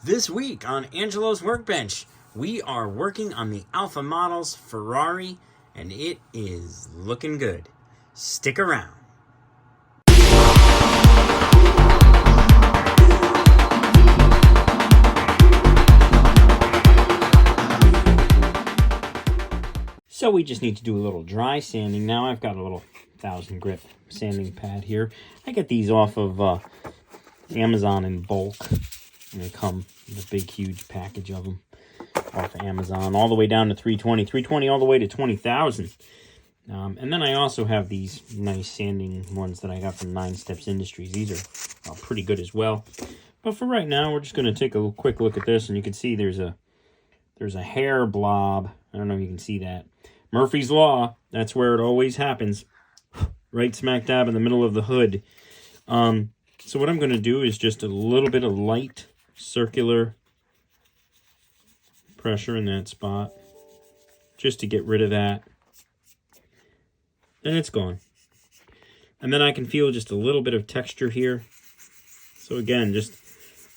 This week on Angelo's Workbench, we are working on the Alpha Models Ferrari, and it is looking good. Stick around. So we just need to do a little dry sanding now. I've got a little 1000 grit sanding pad here. I get these off of Amazon in bulk. And they come with a big, huge package of them off of Amazon, all the way down to 320 all the way to 20,000. And then I also have these nice sanding ones that I got from 9 Steps Industries. These are pretty good as well. But for right now, we're just going to take a quick look at this, and you can see there's a hair blob. I don't know if you can see that. Murphy's Law, that's where it always happens. Right smack dab in the middle of the hood. So what I'm going to do is just a little bit of light circular pressure in that spot, just to get rid of that. And it's gone. And then I can feel just a little bit of texture here. So again,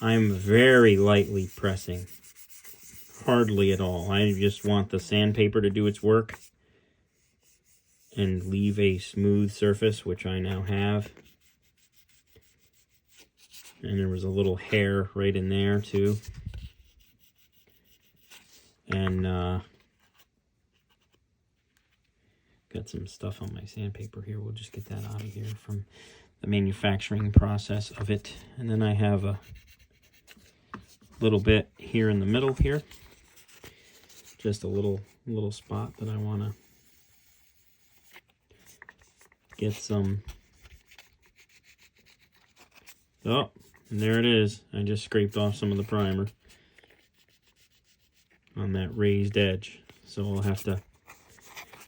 I'm very lightly pressing. Hardly at all. I just want the sandpaper to do its work and leave a smooth surface, which I now have. And there was a little hair right in there too. And got some stuff on my sandpaper here. We'll just get that out of here from the manufacturing process of it. And then I have a little bit here in the middle here. Just a little spot that I want to get some. Oh, and there it is. I just scraped off some of the primer on that raised edge. So I'll have to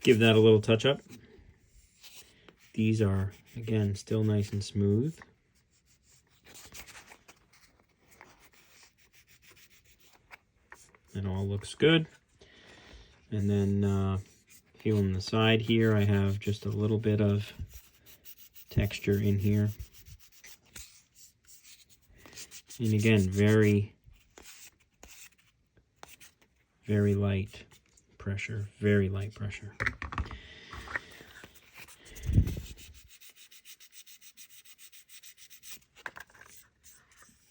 give that a little touch up. These are, again, still nice and smooth. It all looks good. And then feeling the side here, I have just a little bit of texture in here. And again, very, very light pressure, very light pressure.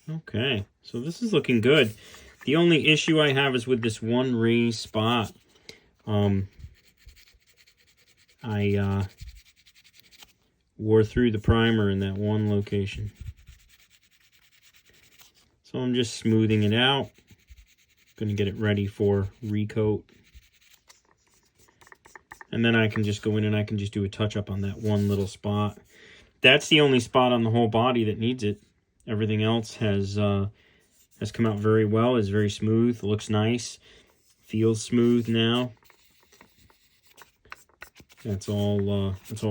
Okay, so this is looking good. The only issue I have is with this one raised spot. I wore through the primer in that one location. So I'm just smoothing it out. Going to get it ready for recoat. And then I can just go in and I can just do a touch up on that one little spot. That's the only spot on the whole body that needs it. Everything else has come out very well. It's very smooth. Looks nice. Feels smooth now. That's all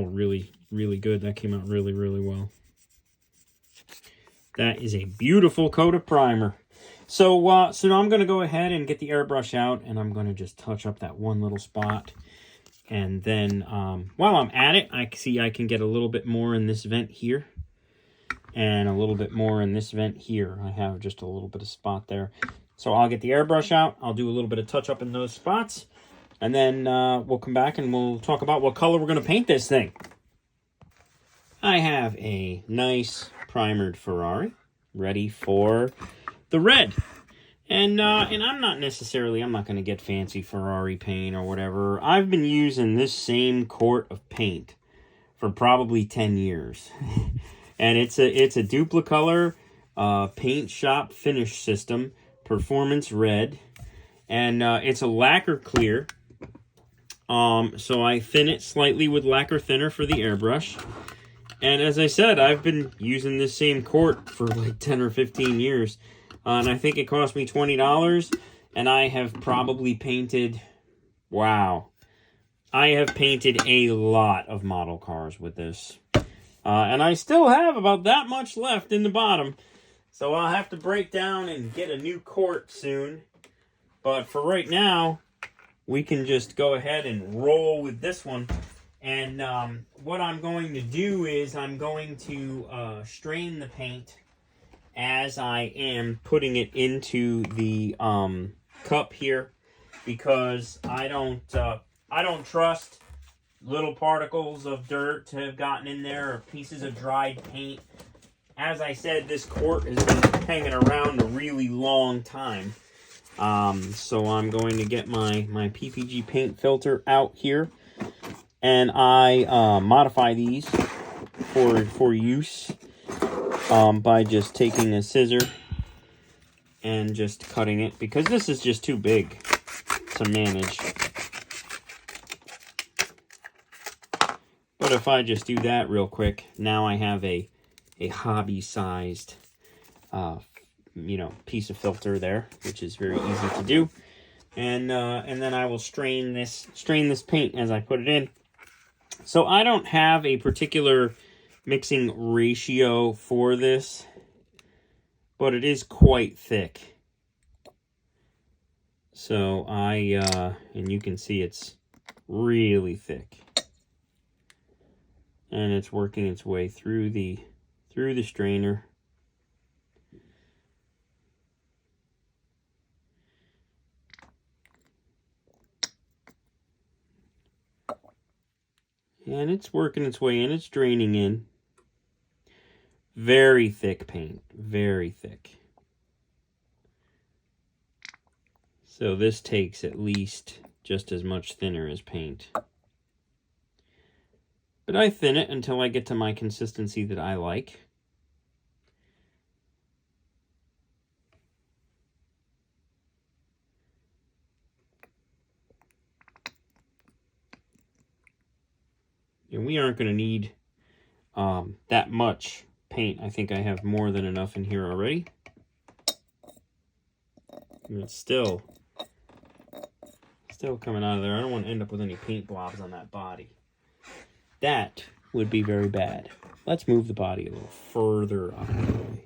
really, really good. That came out really, really well. That is a beautiful coat of primer. So now I'm going to go ahead and get the airbrush out, and I'm going to just touch up that one little spot. And then while I'm at it, I can get a little bit more in this vent here, and a little bit more in this vent here. I have just a little bit of spot there. So I'll get the airbrush out. I'll do a little bit of touch up in those spots. And then we'll come back and we'll talk about what color we're going to paint this thing. I have a nice primered Ferrari ready for the red. And I'm not going to get fancy Ferrari paint or whatever. I've been using this same quart of paint for probably 10 years. And it's a Duplicolor paint shop finish system, Performance Red. And it's a lacquer clear. So I thin it slightly with lacquer thinner for the airbrush. And as I said, I've been using this same quart for like 10 or 15 years. And I think it cost me $20. And I have probably painted, wow. I have painted a lot of model cars with this. And I still have about that much left in the bottom. So I'll have to break down and get a new quart soon. But for right now, we can just go ahead and roll with this one. And what I'm going to do is I'm going to strain the paint as I am putting it into the cup here, because I don't trust little particles of dirt to have gotten in there, or pieces of dried paint. As I said, this quart has been hanging around a really long time. So I'm going to get my PPG paint filter out here, and I modify these for use by just taking a scissor and just cutting it, because this is just too big to manage. But if I just do that real quick, now I have a hobby-sized piece of filter there, which is very easy to do. And then I will strain this paint as I put it in. So I don't have a particular mixing ratio for this, but it is quite thick. So and you can see it's really thick, and it's working its way through the strainer. And it's working its way in, it's draining in. Very thick paint, very thick. So this takes at least just as much thinner as paint. But I thin it until I get to my consistency that I like. And we aren't going to need that much paint. I think I have more than enough in here already. And it's still coming out of there. I don't want to end up with any paint blobs on that body. That would be very bad. Let's move the body a little further out of the way.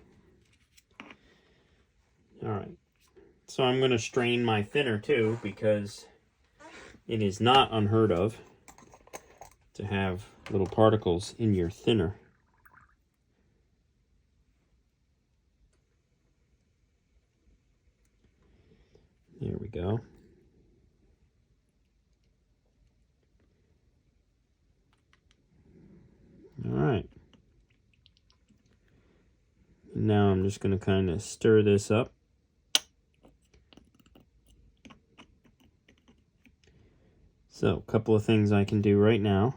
All right. So I'm going to strain my thinner too, because it is not unheard of to have little particles in your thinner. There we go. All right. Now I'm just going to kind of stir this up. So, a couple of things I can do right now.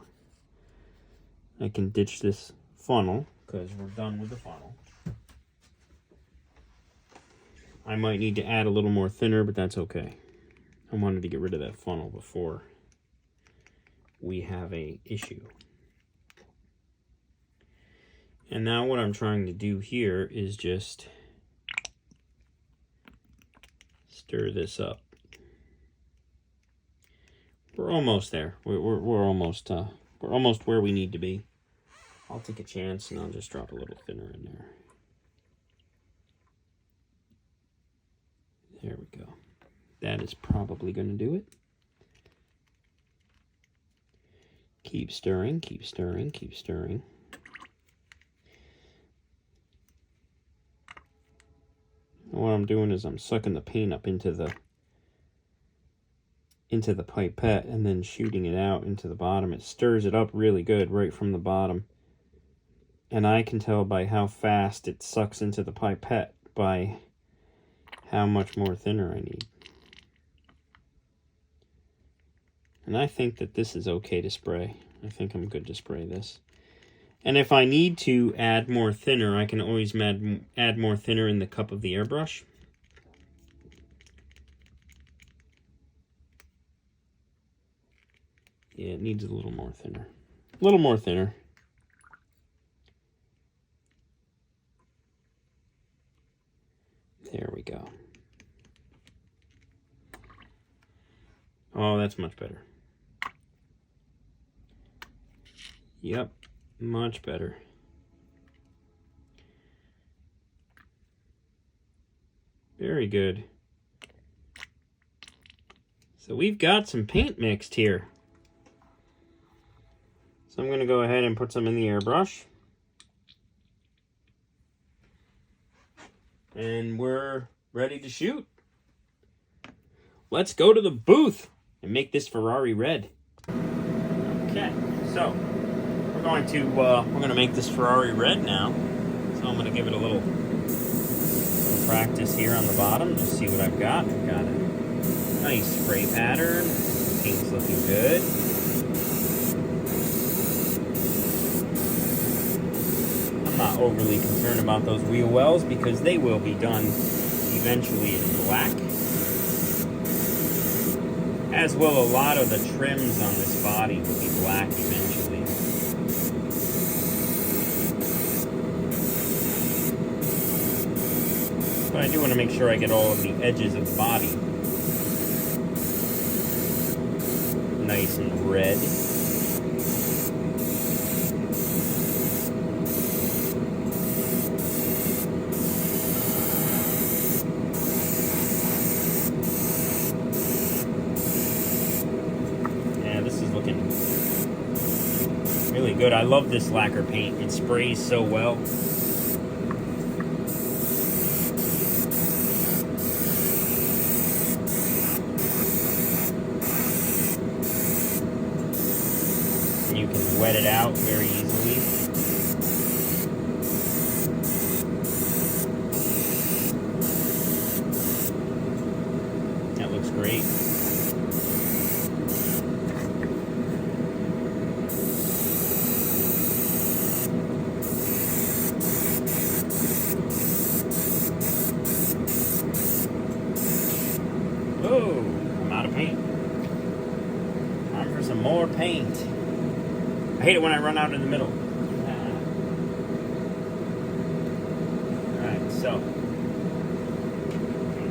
I can ditch this funnel, because we're done with the funnel. I might need to add a little more thinner, but that's okay. I wanted to get rid of that funnel before we have an issue. And now what I'm trying to do here is just stir this up. We're almost there. We're almost where we need to be. I'll take a chance and I'll just drop a little thinner in there. There we go. That is probably going to do it. Keep stirring, keep stirring, keep stirring. And what I'm doing is I'm sucking the paint up into the pipette and then shooting it out into the bottom. It stirs it up really good right from the bottom. And I can tell by how fast it sucks into the pipette by how much more thinner I need. And I think that this is okay to spray. I think I'm good to spray this. And if I need to add more thinner, I can always add more thinner in the cup of the airbrush. Yeah, it needs a little more thinner. A little more thinner. There we go. Oh, that's much better. Yep, much better. Very good. So we've got some paint mixed here. So I'm going to go ahead and put some in the airbrush. and we're ready to shoot. Let's go to the booth and make this Ferrari red. Okay, so we're going to make this Ferrari red now. So I'm going to give it a little practice here on the bottom. Just see what I've got. I've got a nice spray pattern. Paint's looking good. I'm not overly concerned about those wheel wells because they will be done eventually in black. As will a lot of the trims on this body will be black eventually. But I do want to make sure I get all of the edges of the body nice and red. Really good. I love this lacquer paint. It sprays so well. And you can wet it out very easily. That looks great. Oh, I'm out of paint. Time for some more paint. I hate it when I run out in the middle. Alright, so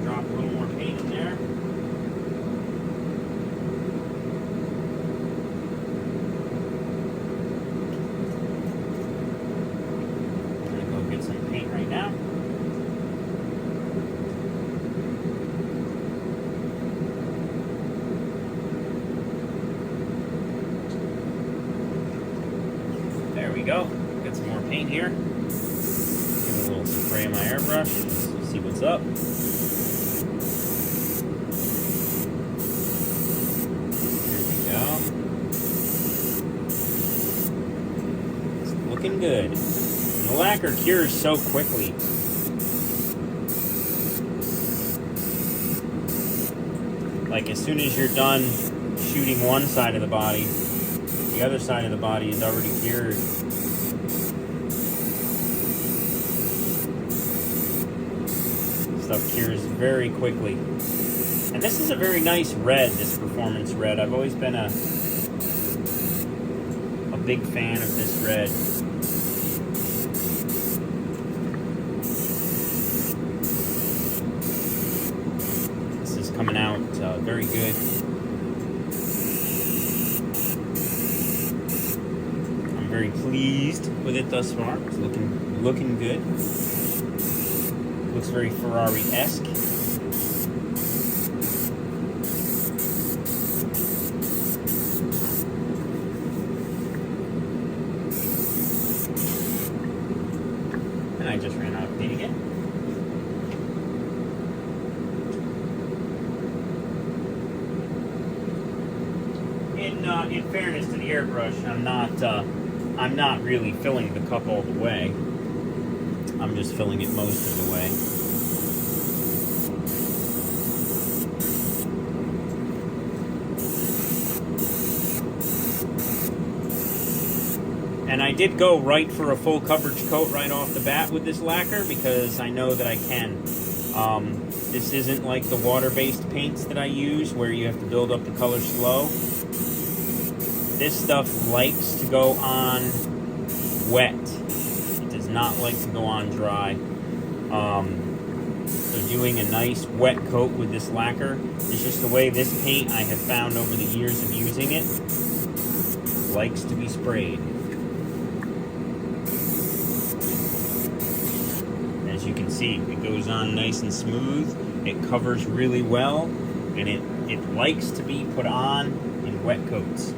drop a little more paint in there. I'm gonna go get some paint right now. There we go. Get some more paint here. Give it a little spray of my airbrush. See what's up. There we go. It's looking good. And the lacquer cures so quickly. Like as soon as you're done shooting one side of the body, the other side of the body is already cured. Stuff cures very quickly. And this is a very nice red, this performance red. I've always been a big fan of this red. This is coming out very good. Very pleased with it thus far. It's looking good. Looks very Ferrari-esque. And I just ran out of paint again. In fairness to the airbrush, I'm not really filling the cup all the way. I'm just filling it most of the way. And I did go right for a full coverage coat right off the bat with this lacquer because I know that I can. This isn't like the water-based paints that I use where you have to build up the color slow. This stuff likes to go on wet. It does not like to go on dry. So doing a nice wet coat with this lacquer is just the way this paint I have found over the years of using it likes to be sprayed. As you can see, it goes on nice and smooth. It covers really well, and it likes to be put on in wet coats.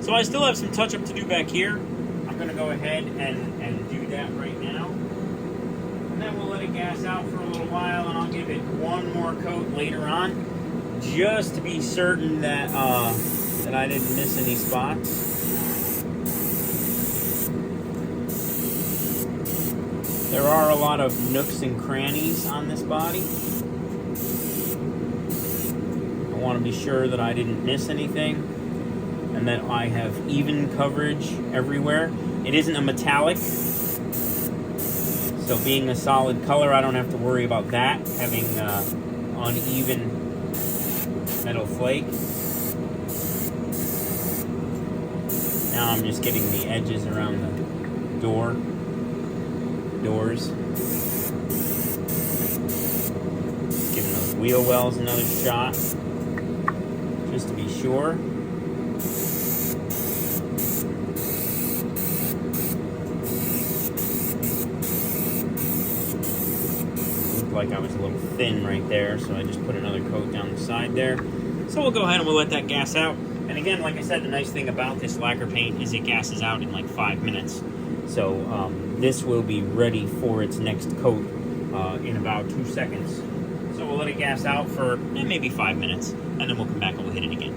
So I still have some touch-up to do back here. I'm going to go ahead and do that right now. And then then we'll let it gas out for a little while, and I'll give it one more coat later on, just to be certain that that I didn't miss any spots. There are a lot of nooks and crannies on this body. I want to be sure that I didn't miss anything and that I have even coverage everywhere. It isn't a metallic, so being a solid color, I don't have to worry about that, having uneven metal flake. Now I'm just getting the edges around the doors. Giving those wheel wells another shot, just to be sure. Looked like I was a little thin right there, so I just put another coat down the side there. So we'll go ahead and we'll let that gas out. And again, like I said, the nice thing about this lacquer paint is it gases out in like 5 minutes. So this will be ready for its next coat in about 2 seconds. So we'll let it gas out for maybe 5 minutes, and then we'll come back and we'll hit it again.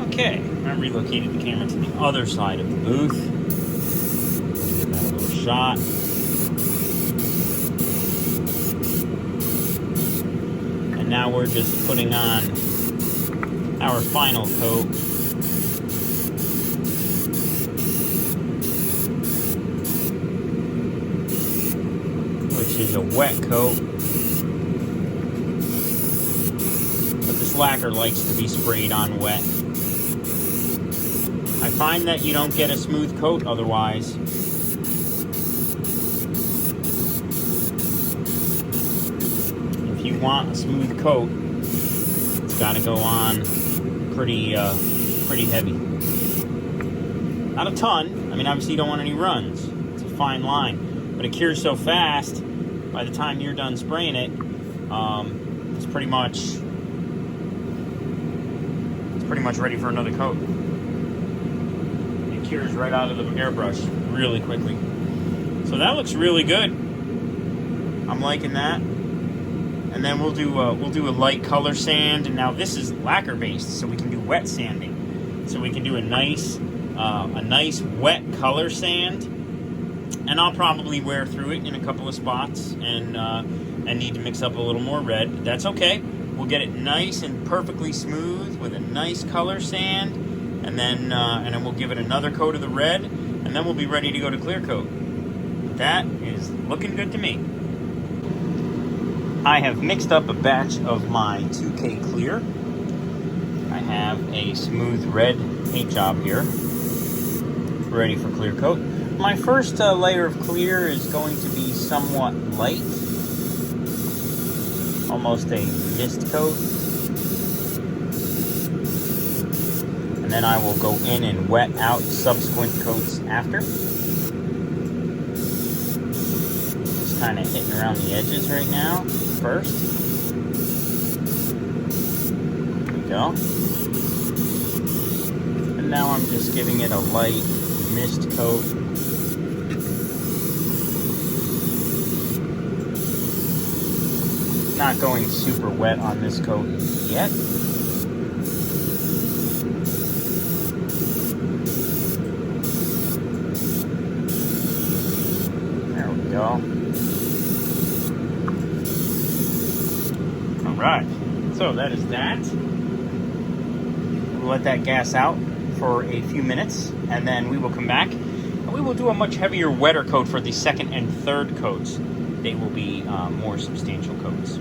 Okay, I relocated the camera to the other side of the booth. Give that a little shot. And now we're just putting on our final coat. Which is a wet coat. But this lacquer likes to be sprayed on wet. I find that you don't get a smooth coat otherwise. If you want a smooth coat, it's got to go on pretty heavy. Not a ton. I mean, obviously you don't want any runs. It's a fine line. But it cures so fast, by the time you're done spraying it, it's pretty much ready for another coat. It cures right out of the airbrush really quickly. So that looks really good. I'm liking that. And then we'll do a light color sand. And now this is lacquer based, so we can do wet sanding. So we can do a nice wet color sand. And I'll probably wear through it in a couple of spots and need to mix up a little more red. But that's okay. We'll get it nice and perfectly smooth with a nice color sand, and then we'll give it another coat of the red, and then we'll be ready to go to clear coat. That is looking good to me. I have mixed up a batch of my 2K clear. I have a smooth red paint job here, ready for clear coat. My first layer of clear is going to be somewhat light, almost a mist coat. And then I will go in and wet out subsequent coats after. Just kind of hitting around the edges right now first. There we go. And now I'm just giving it a light mist coat. Not going super wet on this coat yet. There we go. All right, so that is that. We'll let that gas out for a few minutes, and then we will come back and we will do a much heavier, wetter coat for the second and third coats. They will be more substantial coats.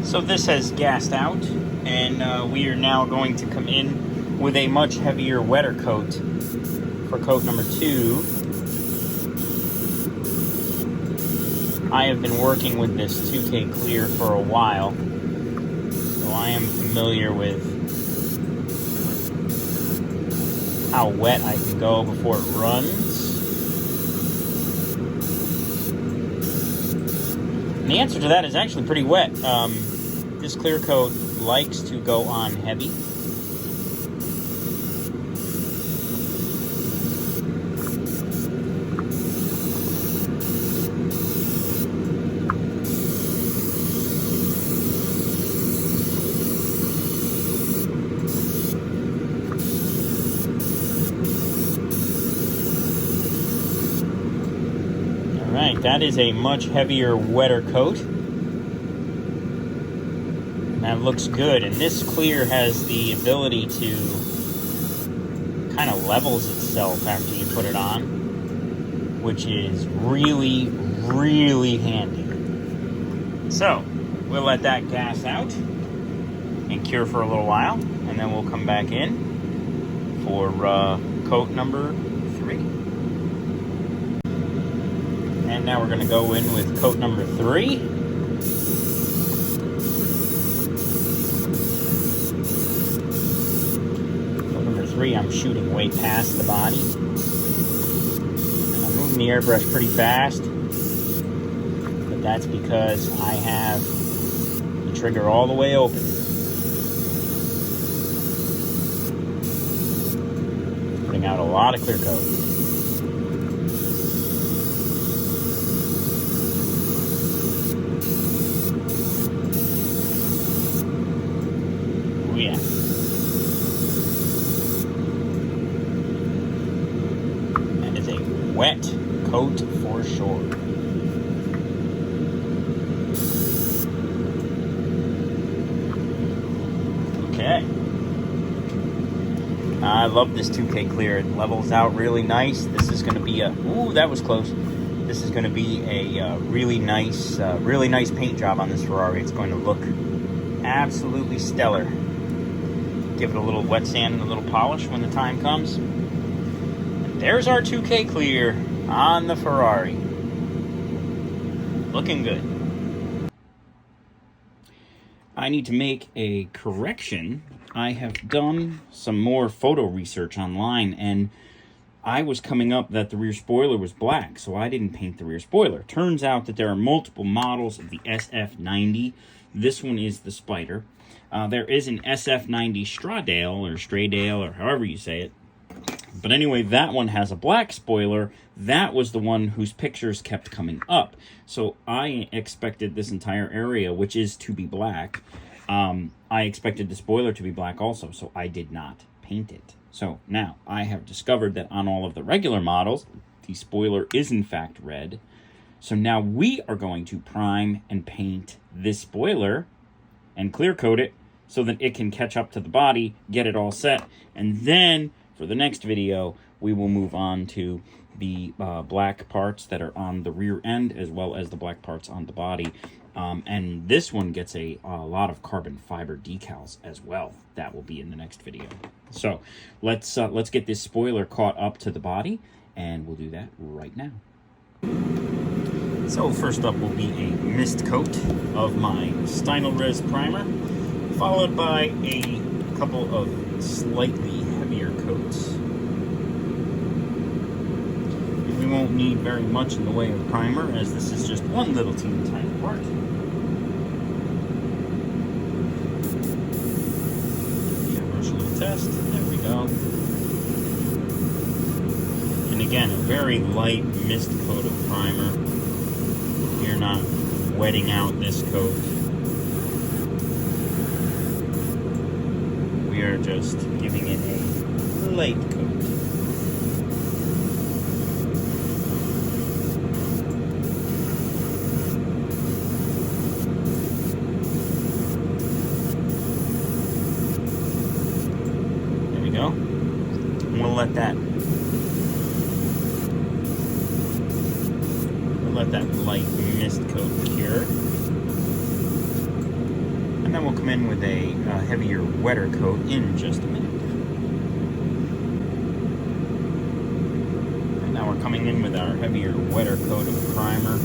So this has gassed out, and we are now going to come in with a much heavier, wetter coat for coat number 2. I have been working with this 2K clear for a while, so I am familiar with how wet I can go before it runs. And the answer to that is actually pretty wet. This clear coat likes to go on heavy. that is a much heavier, wetter coat. That looks good, and this clear has the ability to kind of levels itself after you put it on, which is really, really handy. So, we'll let that gas out and cure for a little while, and then we'll come back in for coat number 3. And now we're going to go in with coat number 3. Coat number 3, I'm shooting way past the body. And I'm moving the airbrush pretty fast, but that's because I have the trigger all the way open. Putting out a lot of clear coat. Oh yeah. That is a wet coat for sure. Okay. I love this 2K clear. It levels out really nice. This is going to be a... Ooh, that was close. This is going to be a really nice paint job on this Ferrari. It's going to look absolutely stellar. Give it a little wet sand and a little polish when the time comes. And there's our 2K clear on the Ferrari. Looking good. I need to make a correction. I have done some more photo research online, and I was coming up that the rear spoiler was black, so I didn't paint the rear spoiler. Turns out that there are multiple models of the SF90. This one is the Spider. There is an SF90 Stradale, or Straydale, or however you say it. But anyway, that one has a black spoiler. That was the one whose pictures kept coming up. So I expected this entire area, which is to be black, I expected the spoiler to be black also, so I did not paint it. So now I have discovered that on all of the regular models, the spoiler is in fact red. So now we are going to prime and paint this spoiler and clear coat it so that it can catch up to the body, get it all set, and then for the next video, we will move on to the black parts that are on the rear end as well as the black parts on the body. And this one gets a lot of carbon fiber decals as well. That will be in the next video. So let's get this spoiler caught up to the body, and we'll do that right now. So first up will be a mist coat of my Stynylrez primer, followed by a couple of slightly heavier coats. We won't need very much in the way of primer, as this is just one little teeny tiny part. Test. There we go. And again, a very light mist coat of primer. You're not wetting out this coat. We are just giving it a light coat. We'll let that light mist coat cure, and then we'll come in with a heavier, wetter coat in just a minute. And now we're coming in with our heavier, wetter coat of primer.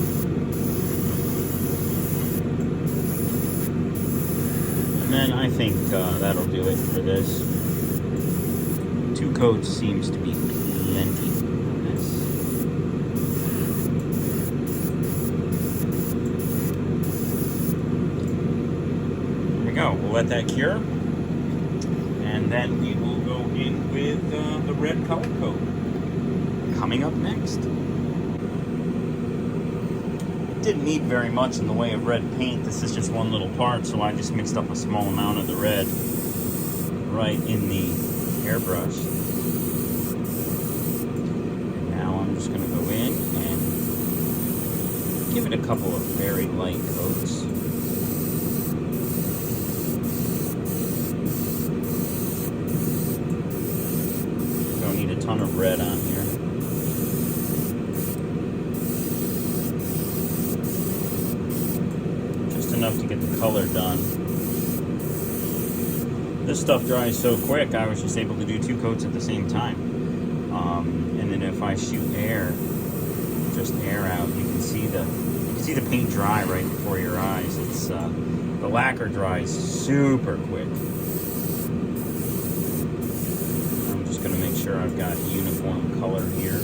And then I think that'll do it for this. 2 coats seems to be plenty on this. There we go. We'll let that cure. And then we will go in with the red color coat. Coming up next. It didn't need very much in the way of red paint. This is just one little part, so I just mixed up a small amount of the red right in the airbrush. And now I'm just going to go in and give it a couple of very light coats. Don't need a ton of red on here. Just enough to get the color done. This stuff dries so quick, I was just able to do 2 coats at the same time. And then if I shoot air, just air out, you can see the paint dry right before your eyes. It's the lacquer dries super quick. I'm just going to make sure I've got uniform color here.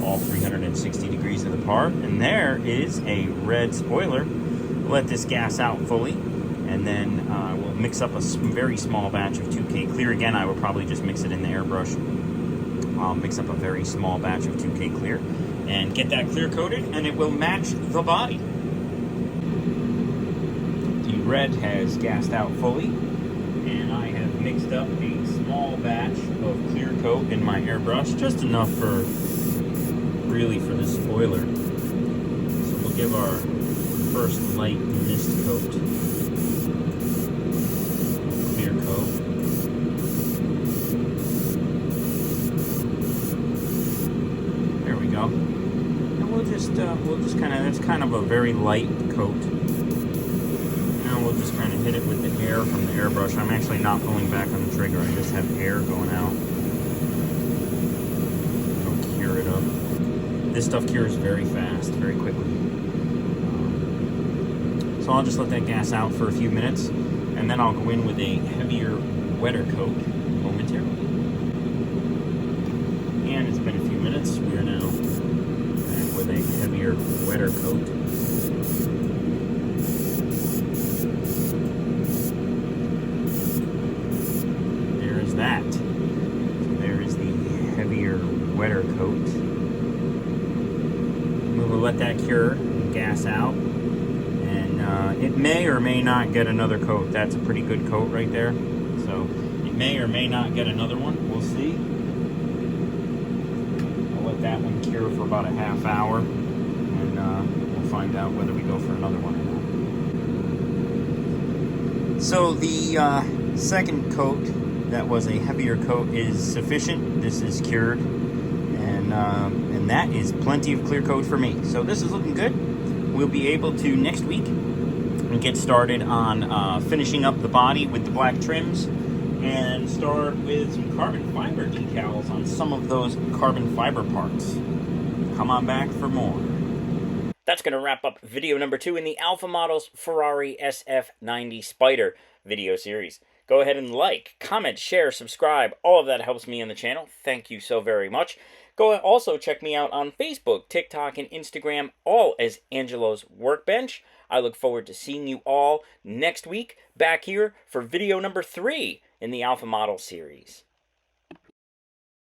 All 360 degrees of the part, and there is a red spoiler. Let this gas out fully, and then we'll mix up a very small batch of 2K clear. Again, I would probably just mix it in the airbrush. Mix up a very small batch of 2K clear and get that clear coated, and it will match the body. The red has gassed out fully, and I have mixed up a small batch of clear coat in my airbrush, just enough for really for this spoiler. So we'll give our first light mist coat, clear coat. There we go. And we'll just kind of, that's kind of a very light coat. Now we'll just kind of hit it with the air from the airbrush. I'm actually not pulling back on the trigger. I just have air going out. It'll cure it up. This stuff cures very fast, very quickly. So I'll just let that gas out for a few minutes, and then I'll go in with a heavier, wetter coat momentarily. And it's been a few minutes. We are now back with a heavier, wetter coat. There is that. So there is the heavier, wetter coat. We'll let that cure and gas out. It may or may not get another coat. That's a pretty good coat right there. So it may or may not get another one. We'll see. I'll let that one cure for about a half hour, and we'll find out whether we go for another one or not. So the second coat, that was a heavier coat, is sufficient. This is cured, and that is plenty of clear coat for me. So this is looking good. We'll be able to next week get started on finishing up the body with the black trims, and start with some carbon fiber decals on some of those carbon fiber parts. Come on back for more. That's going to wrap up video number 2 in the Alpha Models Ferrari SF90 Spider video series. Go ahead and like, comment, share, subscribe. All of that helps me on the channel. Thank you so very much. Go also check me out on Facebook, TikTok, and Instagram, all as Angelo's Workbench. I look forward to seeing you all next week back here for video number 3 in the Alpha Model series.